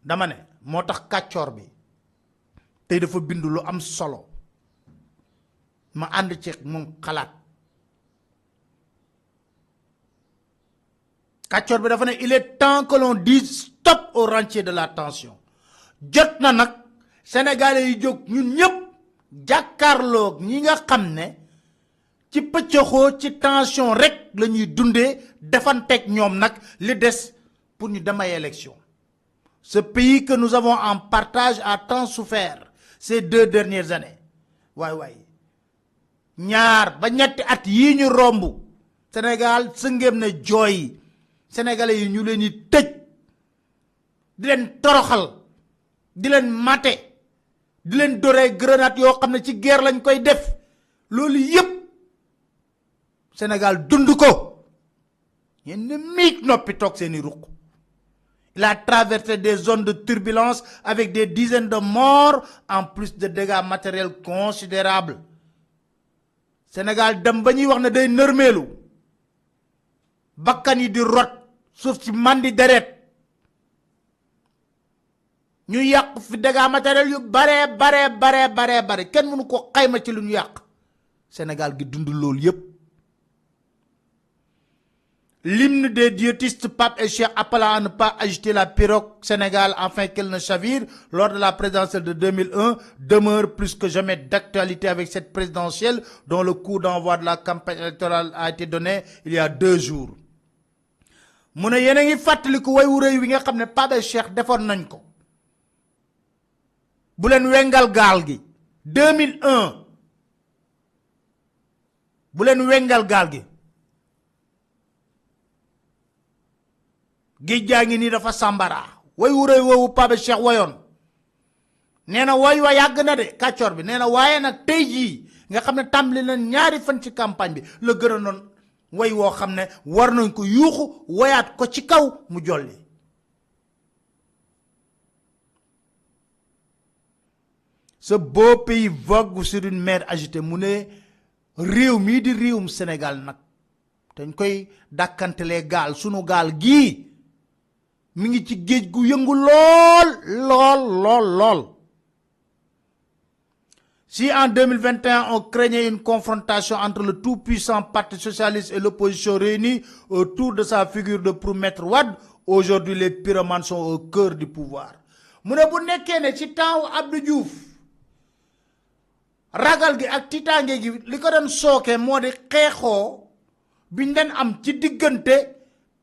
dama ne moo tax kàccoor bi tey dafa bind lu am solo ma ànd ci moom xalaat kàccoor bi dafa ne il est temps que l'on dise stop au rentier de la tension jot na nag sénégalais yi jóg ñun ñëpp jàkkaarloog ñi nga xam ne ci pëccëxoo ci tension rek la ñuy dundee defanteeg ñoom nag li des pour ñu dem ay élection. Ce pays que nous avons en partage a tant souffert ces 2 dernières années waay ñaar ba ñetti at yii ñu romb Sénégal sëngéem na jooy sénégalais yi ñu leen di tëj di leen toroxal di leen mate di leen doree grenade yoo xam ne ci guerre lañ koy def loolu yépp Sénégal dund ko ñenn ne miig noppi toog seeni ruq. Il a traversé des zones de turbulence avec des dizaines de morts en plus de dégâts matériels considérables. Sénégal dem ba ñuy wax ne day nërmeelu bakkan yi di rot suuf si mandi deret ñu yàq fi dégâts matériels yu bare kenn mënu ko xayma ci lu ñu yàq Sénégal gi dund loolu yépp. L'hymne des diétistes Pape et Cheikh appelant à ne pas agiter la pirogue Sénégal afin qu'elle ne chavire lors de la présidentielle de 2001 demeure plus que jamais d'actualité avec cette présidentielle dont le coup d'envoi de la campagne électorale a été donné il y a 2 jours. mu ne yéen a ngi fàttaliku way wu rëy wi nga xam ne Pape et Cheikh defoon nañ ko bu leen wengal gaal gi 2001 bu leen wengal gaal gi géej gaa ngi nii dafa sàmbara way wu rëy woowu Pape Cheikh wayoon nee na way wa yàgg na de kàccoor bi nee na waaye nag tey jii nga xam ne tàmbali na ñaari fan ci campagne bi la gën a noon way woo xam ne war nañ ko yuuxu wayaat ko ci kaw mu jolli. Ce beau pays vogue sur une mer agitée mu ne réew mii di réewum Sénégal nag dañ koy dàkkantelee gaal sunu gaal gii mi ngi ci géej gu yëngu lool. Si en 2021 on craignait une confrontation entre le tout-puissant Parti socialiste et l'opposition réunie autour de sa figure de proue Maître Wade, aujourd'hui les pyromanes sont au cœur du pouvoir. mu ne bu nekkee ne ci temps Abdou Diouf ragal gi ak tiitaange gi li ko doon sooke moo di xeexoo biñ leen am ci diggante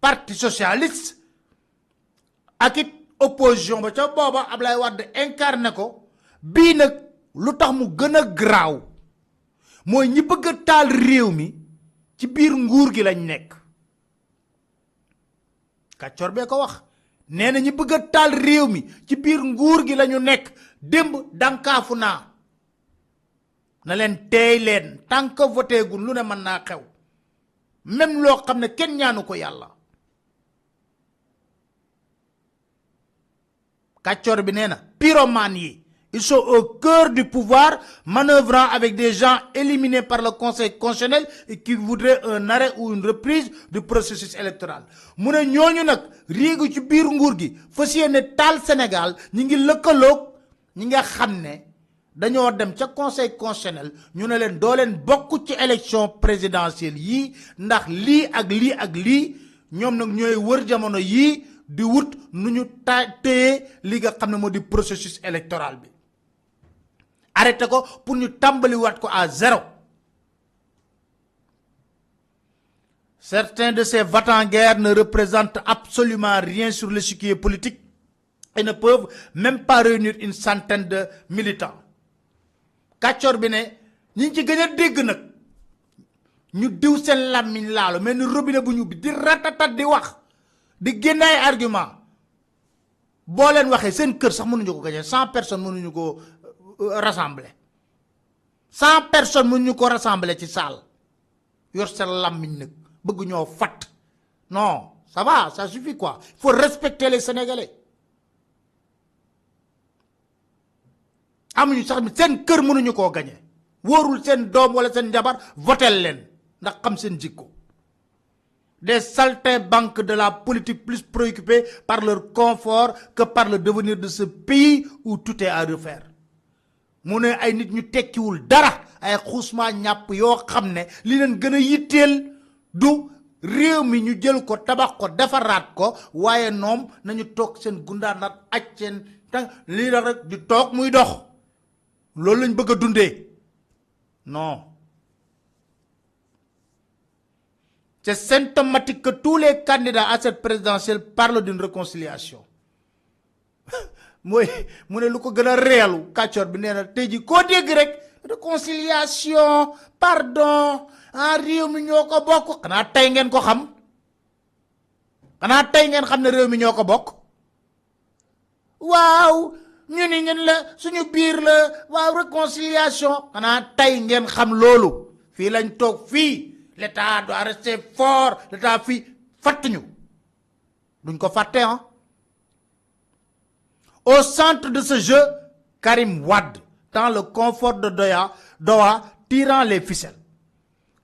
Parti socialiste ak it opposition ba ca booba Ablaye Wade incarné ko bii nag lu tax mu gën a garaaw mooy ñi bëgg a taal réew mi ci biir nguur gi lañ nekk kàccoor bee ko wax nee na ñi bëgg a taal réew mi ci biir nguur gi lañu nekk démb dankaafu naa na leen teey leen tant que voté gun lu ne mën naa xew même loo xam ne kenn ñaanu ko yàlla kàccoor bi nee na pyromane yi ils sont au cœur du pouvoir manœuvrant avec des gens éliminés par le Conseil constitutionnel et qui voudraient un arrêt ou une reprise du processus électoral mu ne ñooñu nag riigu ci biir nguur gi fas yéene taal Sénégal ñi ngi lëkkaloog ñi nga xam ne dañoo dem ca Conseil constitutionnel ñu ne leen doo leen bokk ci élection présidentielle yii ndax lii ak lii ñoom nag ñooy wër jamono yii di wut nu ñu téye li nga xam ne moo di processus électoral bi arrêté ko pour ñu tàmbaliwaat ko à 0. Certains de ces va-t-en-guerre ne représentent absolument rien sur l'échiquier politique et ne peuvent même pas réunir une centaine de militants kàccoor bi ne ñi ci gën a dégg nag ñu diw seen làmmiñ laalo mel ni robinet bu ñu ubbi di ratatat di wax di génne ay argument boo leen waxee seen kër sax mënuñu ko gañe 100 personnes mënuñu ko rassembler 100 personnes mënuñu ko rassembler ci salle yor seen làmmiñ nag bëgg ñoo fat non ça va ça suffit quoi il faut respecter les Sénégalais amuñu sax seen kër mënuñu koo gañe wóorul seen doom wala seen njabar votel leen ndax xam seen jikko des saltimbanques de la politique plus préoccupés par leur confort que par le devenir de ce pays où tout est à refaire. mu ne ay nit ñu tekkiwul dara ay xuusma ñàpp yoo xam ne li leen gën a yitteel du réew mi ñu jël ko tabax ko defaraat ko waaye ñoom nañu toog seen gundaanaat aj seen tànk lii la rek di toog muy dox loolu lañ bëgg a dundee non. C'est symptomatique que tous les candidats à cette présidentielle parlent d'une réconciliation. Moi, mu ne lu ko gën a réelu kàccoor bi nee na tey ji koo dégg rek réconciliation pardon ah réew mi ñoo ko bokk xanaa tey ngeen ko xam xanaa tey ngeen xam ne réew mi ñoo ko bokk waaw ñu ni ñun la suñu biir la waaw réconciliation xanaa tey ngeen xam loolu fii lañ toog fii l'État doit rester fort l'État fii fàttuñu duñ ko fàtte hein. Au centre de ce jeu, Karim Wade, dans le confort de Doha, tirant les ficelles.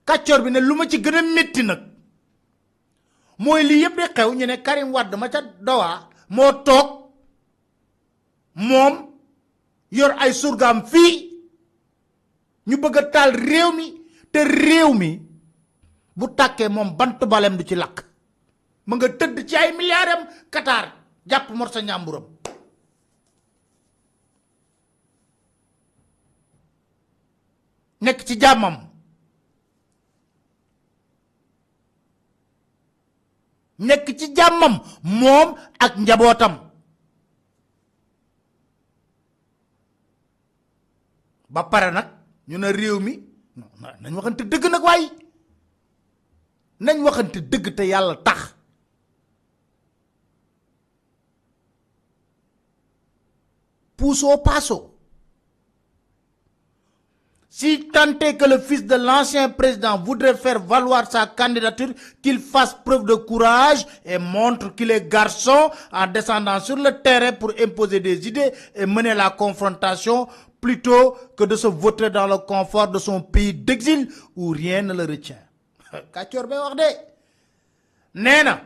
Kàccoor bi ne lu ma ci gën a métti nag mooy lii yëpp di xew ñu ne Karim Wade ma ca Doha moo toog moom yor ay surgaam fii ñu bëgg a taal réew mi te réew mi bu tàkkee moom bant balem du ci lakk ma nga tëdd ci ay milliardam Qatar jàpp mor sa ñàmburam nekk ci jàmmam nekk ci jàmmam moom ak njabootam ba pare nag ñu ne réew mi nañ waxante dëgg nag waaye nañ waxante dëgg te yàlla tax puusoo paasoo. Si tant est que le fils de l'ancien président voudrait faire valoir sa candidature, qu'il fasse preuve de courage et montre qu'il est garçon en descendant sur le terrain pour imposer des idées et mener la confrontation plutôt que de se vautrer dans le confort de son pays d'exil où rien ne le retient. Kàccoor bay wax de nee na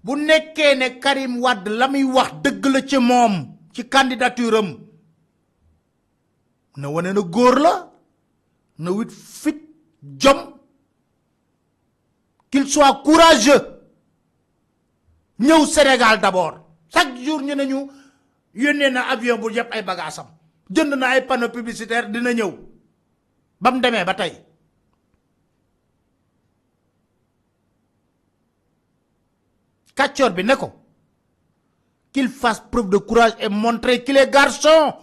bu nekkee ne Karim Wade la muy wax dëgg la ci moom ci candidature am na wane na góor la na wit fit jom qu'il soit courageux ñëw Sénégal d'abord chaque jour ñu ne ñu yónnee na avion bu yëpp ay bagaasam jënd na ay panneau publicitaire dina ñëw ba mu demee ba tey kàccoor bi ne ko qu'il fasse preuve de courage et montrer qu'il est garçon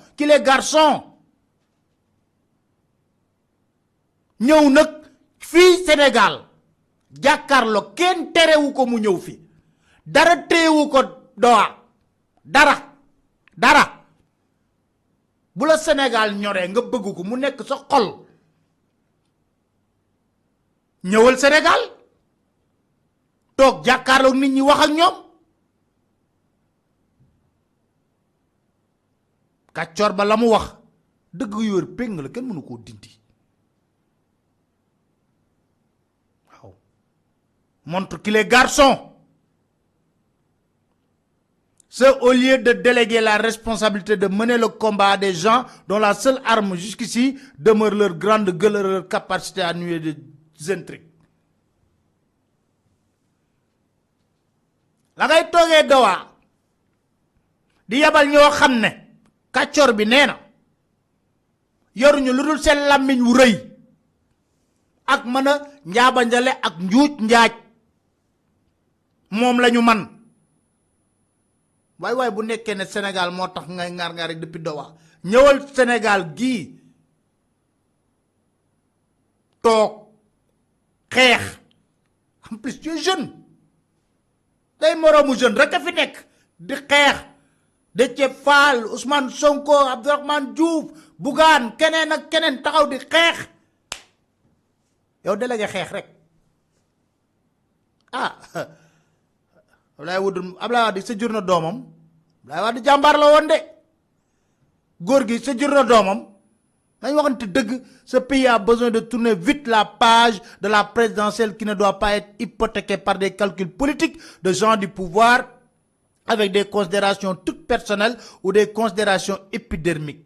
ñëw nag fii Sénégal jàkkaarloo kenn terewu ko mu ñëw fi dara teewu ko Doha dara bu la Sénégal ñoree nga bëgg ko mu nekk sa xol ñëwal Sénégal toog jàkkaarloo nit ñi wax ak ñoom kàccoor ba la mu wax dëgg yu wér péng la kenn mënu koo dindi. Montre qu'il est garçon. Ce, au lieu de déléguer la responsabilité de mener le combat à des gens dont la seule arme jusqu'ici demeure leur grande gueule, leur capacité à nuer des intrigues. La ngay toogee Doha di yabal ñoo xam ne kàccoor bi nee na yoruñu lu dul seen làmmiñ wu rëy ak mën a njaabanjale ak njuuj njaaj moom lañu man waay bu nekkee ne Sénégal moo tax ngay ngar rek depuis Doha ñëwal Sénégal gii toog xeex en plus tu es jeune day moroomu jeune rek a fi nekk di xeex Déthié Fall Ousmane Sonko Abdourahmane Diouf Bougane keneen ak keneen taxaw di xeex yow délégué xeex rek ah Abdoulaye Wade sa jur na doomam Abdoulaye Wade jàmbaar la woon de góor gi sa jur na doomam Ce pays a besoin de tourner vite la page de la présidentielle qui ne doit pas être hypothéquée par des calculs politiques de gens du pouvoir avec des considérations toutes personnelles ou des considérations épidermiques.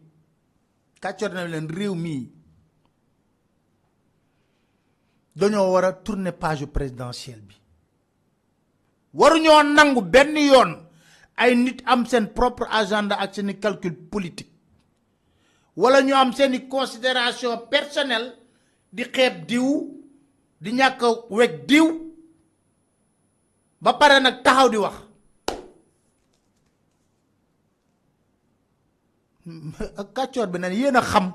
Kàccoor na leen réew mi dañoo war a tourner page présidentielle bi waruñoo nangu benn yoon ay nit am seen propre agenda ak seeni calcul politique wala ñu am seeni considération personnelle di xeeb diw di ñàkk weg diw ba pare nag taxaw di wax ak kàccoor bi nag yéen a xam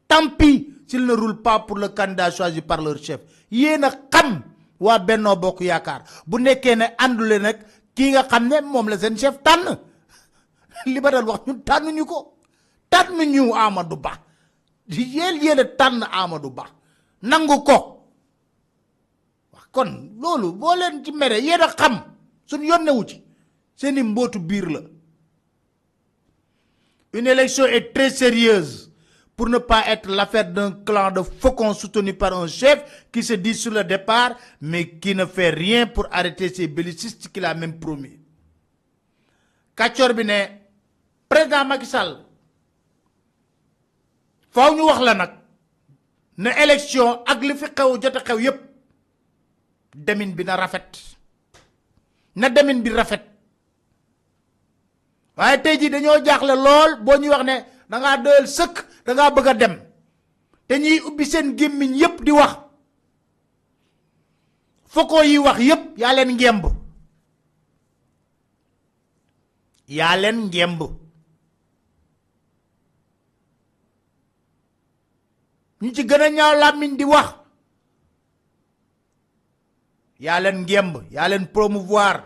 tant pis s'il ne roule pas pour le candidat choisi par leur chef yéen a xam waa Benno Bokk Yaakaar bu nekkee ne àndule nag kii nga xam ne moom la seen chef tànn li ba dal wax ñun tànnuñu ko tànnuñu Amadou Ba yéen a tànn Amadou Ba nangu ko wax kon loolu boo leen ci mere yéen a xam suñ yónnewu ci seeni mbootu biir la. Une élection est très sérieuse pour ne pas être l'affaire d'un clan de faucons soutenu par un chef qui se dit sur le départ, mais qui ne fait rien pour arrêter ces bellicistes qu'il a même promis. Kàccoor bi ne président Macky Sall faaw ñu wax la nag ne élection ak li fi xew jot a xew yépp demin bi na rafet na demin bi rafet. waaye tey jii dañoo jaaxle lool boo ñuy wax ne dangaa doyal sëkk dangaa bëgg a dem te ñuy ubbi seen gémmiñ yépp di wax foko yi wax yépp yaa leen ngemb ñu ci gën a ñaaw làmmiñ di wax yaa leen ngemb yaa leen promouvoir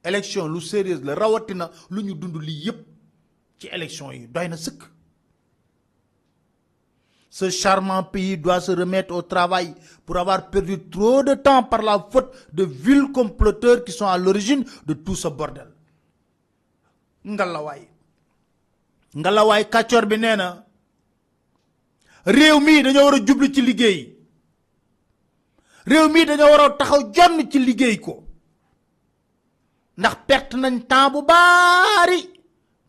élection lu sérieuse la rawatina lu ñu dund lii yépp ci élection yi doy na sëkk. Ce charmant pays doit se remettre au travail pour avoir perdu trop de temps par la faute de vils comploteurs qui sont à l'origine de tout ce bordel. ngalawaay kàccoor bi nee na réew mii dañoo war a jublu ci liggéey réew mii dañoo war a taxaw jonn ci liggéey ko ndax perte nañ temps bu baari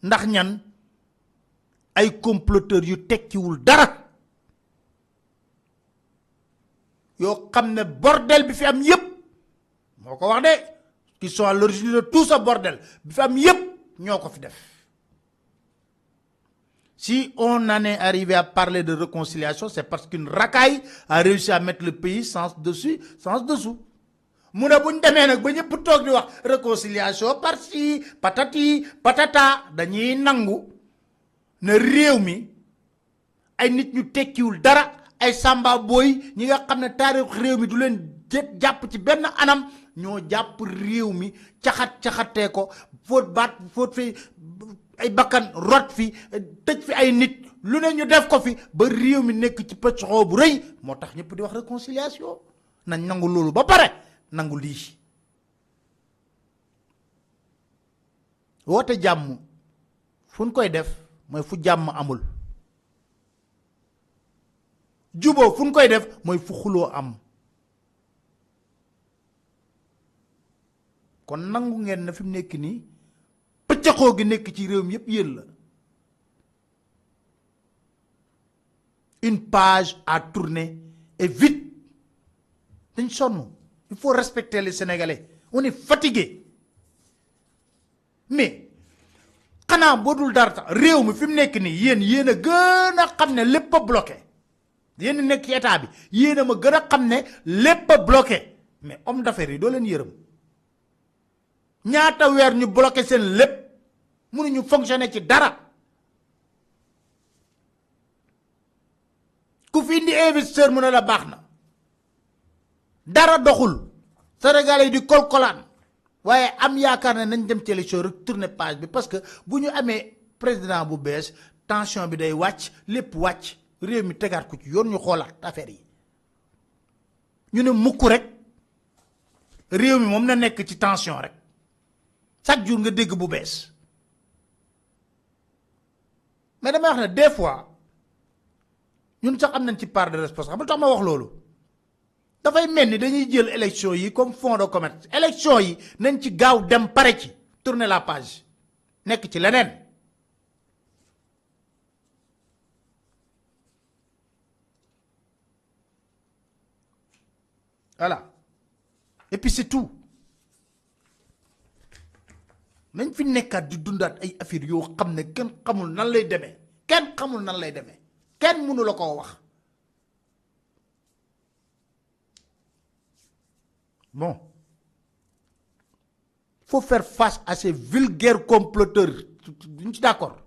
ndax ñan ay comploteurs yu tekkiwul dara yoo xam ne bordel bi fi am yépp moo ko wax de qui sont à l'origine de tout ce bordel bi fi am yépp ñoo ko fi def. Si on en est arrivé à parler de réconciliation, c'est parce qu'une racaille a réussi à mettre le pays sens dessus, sens dessous. mu ne bu ñu demee nag ba ñëpp toog di wax réconciliation par ci patati patata dañuy nangu ne réew mi ay nit ñu tekkiwul dara ay samba booy ñi nga xam ne taarix réew mi du leen jàpp ci benn anam ñoo jàpp réew mi caxatee ko fóot fi ay bakkan rot fi tëj fi ay nit lu ne ñu def ko fi ba réew mi nekk ci pëccoxoo bu rëy moo tax ñëpp di wax réconciliation nañ nangu loolu ba pare nangu lii woote jàmm fu ñu koy def mooy fu jàmm amul juboo fu ñu koy def mooy fu xuloo am kon nangu ngeen na fi mu nekk nii pëccëxoo gi nekk ci réew mi yépp yéen la une page à tourner et vite dañ sonn il faut respecter les Sénégalais on est fatigué mais xanaa boo dul dara tax réew mi fi mu nekk nii yéen a gën a xam ne lépp a bloqué yéen nekk ci état bi yéen a ma gën a xam ne lépp a bloqué mais homme d'affaires yi doo leen yërëm ñaata weer ñu bloqué seen lépp mënuñu fonctionner ci dara ku fi indi investisseur mu ne la baax na dara doxul Sénégalais yi di kolkolaan waaye am yaakaar ne nañ dem ci élection rek tourner page bi parce que bu ñu amee président bu bees tension bi day wàcc lépp wàcc réew mi tegaat ko ci yoon ñu xoolaat affaire yi ñu ne mukk rek réew mi moom na nekk ci tension rek chaque jour nga dégg bu bees mais damay wax ne des fois ñun sax am nañ ci part de responsable tax ma wax loolu dafay mel ni dañuy jël élection yi comme fond de commerce élection yi nañ ci gaaw dem pare ci tourner la page nekk ci leneen voilà et puis c'est tout nañ fi nekkaat di dundaat ay affaire yoo xam ne kenn xamul nan lay demee kenn xamul nan lay demee kenn mënu la koo wax bon faut faire face à ces vulgaires comploteurs duñ ci d'accord